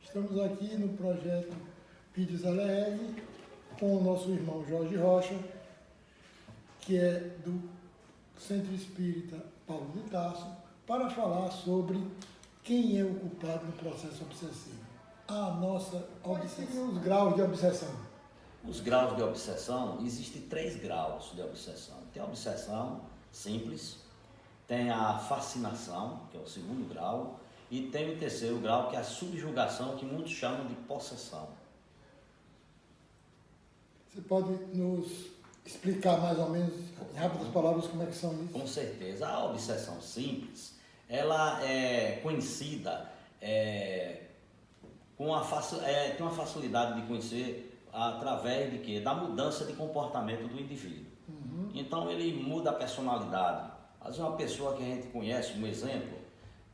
Estamos aqui no projeto Pires Aleese com o nosso irmão Jorge Rocha, que é do Centro Espírita Paulo de Tarso, para falar sobre quem é o culpado no processo obsessivo. A nossa obsessão. Os graus de obsessão. Os graus de obsessão, existem 3 graus de obsessão. Tem a obsessão simples, tem a fascinação, que é o 2º grau, e tem o 3º grau, que é a subjugação, que muitos chamam de possessão. Você pode nos explicar mais ou menos, em rápidas palavras, como é que são isso? Com certeza. A obsessão simples, ela é conhecida, tem uma facilidade de conhecer através de quê? Da mudança de comportamento do indivíduo. Então ele muda a personalidade. Às vezes uma pessoa que a gente conhece, um exemplo,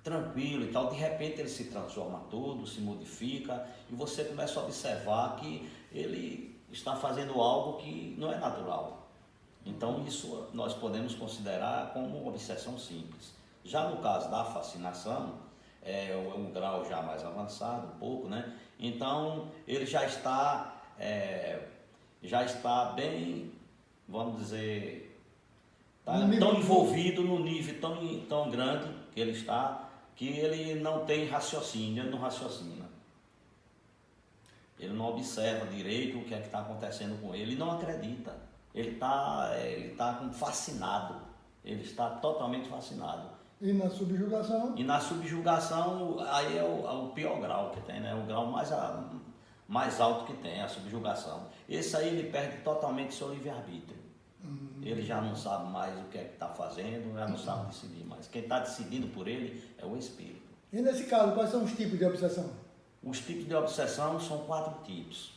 tranquilo e tal, de repente ele se transforma todo, se modifica, e você começa a observar que ele está fazendo algo que não é natural. Então isso nós podemos considerar como uma obsessão simples. Já no caso da fascinação, é um grau já mais avançado, um pouco, né? Então ele já está bem, vamos dizer, tão envolvido no nível tão grande que ele está, que ele não tem raciocínio, ele não raciocina. Ele não observa direito o que é que está acontecendo com ele, e não acredita. Ele está fascinado, ele está totalmente fascinado. E na subjugação? E na subjugação, aí é o pior grau que tem, né? O grau mais alto que tem, a subjugação. Esse aí ele perde totalmente seu livre-arbítrio. Ele já não sabe mais o que é que está fazendo, já não sabe decidir mais. Quem está decidindo por ele é o espírito. E nesse caso, quais são os tipos de obsessão? Os tipos de obsessão são 4 tipos.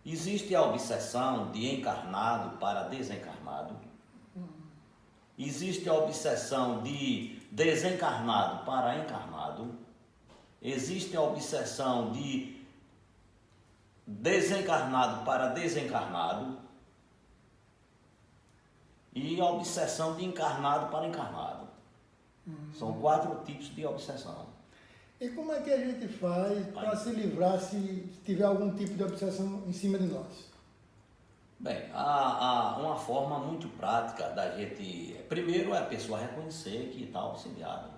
Existe a obsessão de encarnado para desencarnado. Existe a obsessão de desencarnado para encarnado. Existe a obsessão de desencarnado para desencarnado. E a obsessão de encarnado para encarnado. São 4 tipos de obsessão. E como é que a gente faz para se livrar se tiver algum tipo de obsessão em cima de nós? Bem, há uma forma muito prática da gente... Primeiro é a pessoa reconhecer que está obsidiado.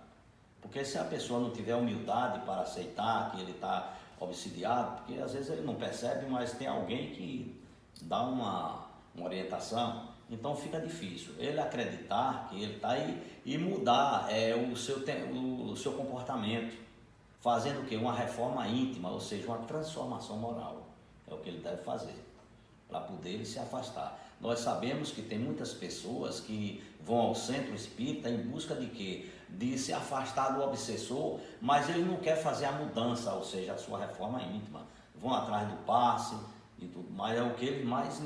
Porque se a pessoa não tiver humildade para aceitar que ele está obsidiado, porque às vezes ele não percebe, mas tem alguém que dá uma orientação, então fica difícil. Ele acreditar que ele está aí e mudar o seu comportamento, fazendo o quê? Uma reforma íntima, ou seja, uma transformação moral. É o que ele deve fazer, para poder ele se afastar. Nós sabemos que tem muitas pessoas que vão ao centro espírita em busca de quê? De se afastar do obsessor, mas ele não quer fazer a mudança, ou seja, a sua reforma íntima. Vão atrás do passe e tudo, mas é o que eles mais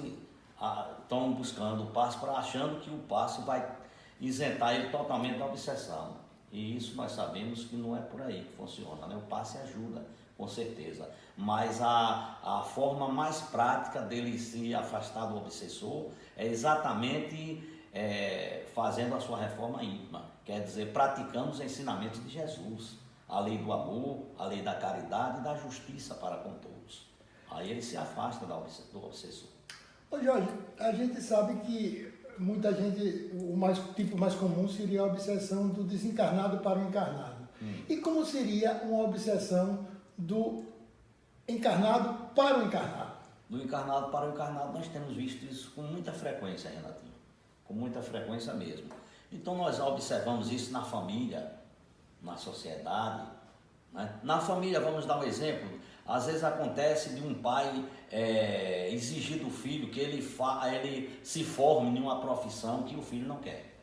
estão buscando, o passe, achando que o passe vai isentar ele totalmente da obsessão. E isso nós sabemos que não é por aí que funciona, né? O passe ajuda, com certeza. Mas a forma mais prática dele se afastar do obsessor é exatamente fazendo a sua reforma íntima. Quer dizer, praticando os ensinamentos de Jesus. A lei do amor, a lei da caridade e da justiça para com todos. Aí ele se afasta do obsessor. Ô Jorge, a gente sabe que muita gente, o tipo mais comum seria a obsessão do desencarnado para o encarnado. E como seria uma obsessão do encarnado para o encarnado? Do encarnado para o encarnado nós temos visto isso com muita frequência, Renatinho. Com muita frequência mesmo. Então nós observamos isso na família, na sociedade. Né? Na família, vamos dar um exemplo. Às vezes acontece de um pai exigir do filho que ele se forme em uma profissão que o filho não quer.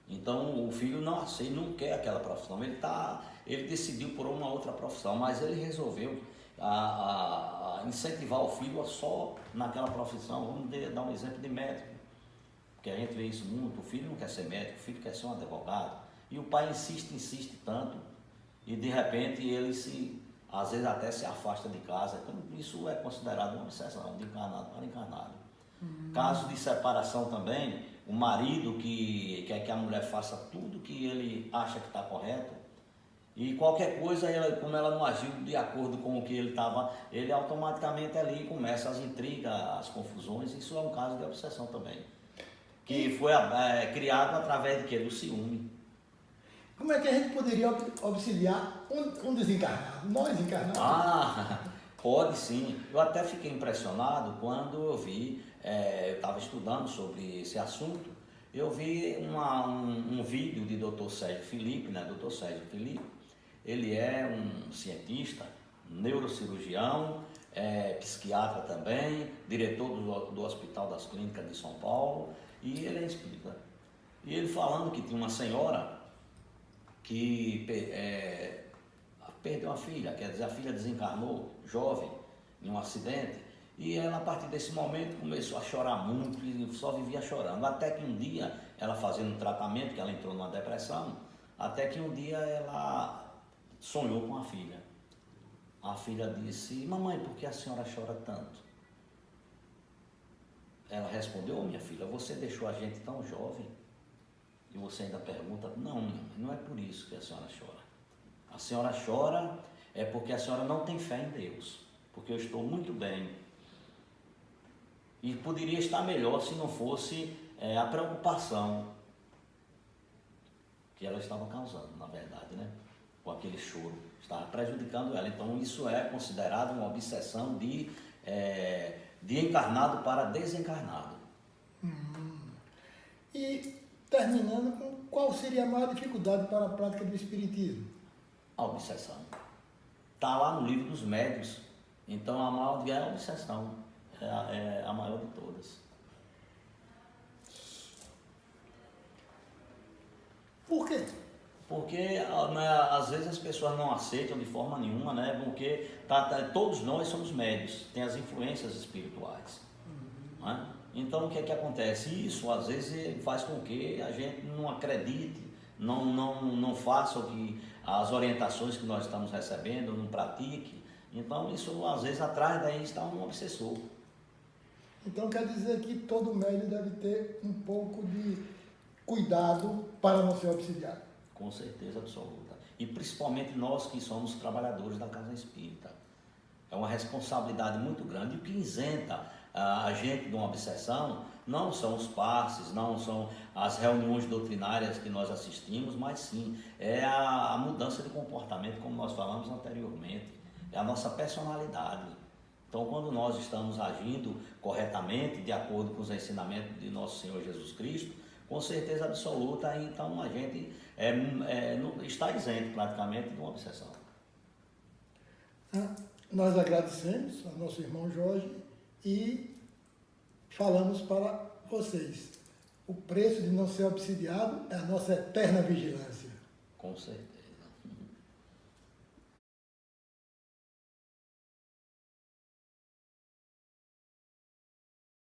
Então o filho não quer aquela profissão, ele decidiu por uma outra profissão, mas ele resolveu incentivar o filho só naquela profissão. Vamos dar um exemplo de médico, porque a gente vê isso muito. O filho não quer ser médico, o filho quer ser um advogado, e o pai insiste tanto, e de repente ele às vezes até se afasta de casa. Então isso é considerado uma obsessão de encarnado para encarnado. Caso de separação também, o marido que quer que a mulher faça tudo que ele acha que está correto, E qualquer coisa, como ela não agiu de acordo com o que ele estava, ele automaticamente ali começa as intrigas, as confusões. Isso é um caso de obsessão também. Que foi criado através de quê? Do ciúme. Como é que a gente poderia auxiliar um desencarnado, nós encarnados? Ah, pode sim. Eu até fiquei impressionado quando eu vi, eu estava estudando sobre esse assunto, eu vi um vídeo de Dr. Sérgio Felipe, né? Dr. Sérgio Felipe, ele é um cientista, neurocirurgião, psiquiatra também, diretor do Hospital das Clínicas de São Paulo, e ele é espírita. E ele falando que tinha uma senhora que perdeu uma filha, quer dizer, a filha desencarnou, jovem, em um acidente, e ela a partir desse momento começou a chorar muito e só vivia chorando, até que um dia, ela fazendo um tratamento, que ela entrou numa depressão, até que um dia ela sonhou com a filha. A filha disse: mamãe, por que a senhora chora tanto? Ela respondeu: minha filha, você deixou a gente tão jovem e você ainda pergunta? Não, minha mãe, não é por isso que a senhora chora. A senhora chora é porque a senhora não tem fé em Deus, porque eu estou muito bem e poderia estar melhor se não fosse a preocupação que ela estava causando, na verdade, né? Com aquele choro, estava prejudicando ela. Então isso é considerado uma obsessão de encarnado para desencarnado. E terminando com qual seria a maior dificuldade para a prática do espiritismo? A obsessão. Está lá no livro dos médiuns. Então a maior é a obsessão, é a maior de todas. Por quê? Porque às vezes as pessoas não aceitam de forma nenhuma, né? Porque todos nós somos médiuns, tem as influências espirituais. Né? Então o que é que acontece? Isso às vezes faz com que a gente não acredite, não faça as orientações que nós estamos recebendo, não pratique. Então isso às vezes atrás daí está um obsessor. Então quer dizer que todo médium deve ter um pouco de cuidado para não ser obsidiado. Com certeza absoluta. E principalmente nós que somos trabalhadores da Casa Espírita. É uma responsabilidade muito grande. E o que isenta a gente de uma obsessão não são os passes, não são as reuniões doutrinárias que nós assistimos, mas sim é a mudança de comportamento, como nós falamos anteriormente. É a nossa personalidade. Então, quando nós estamos agindo corretamente, de acordo com os ensinamentos de nosso Senhor Jesus Cristo, com certeza absoluta, então a gente está isento praticamente de uma obsessão. Nós agradecemos ao nosso irmão Jorge e falamos para vocês: o preço de não ser obsidiado é a nossa eterna vigilância. Com certeza.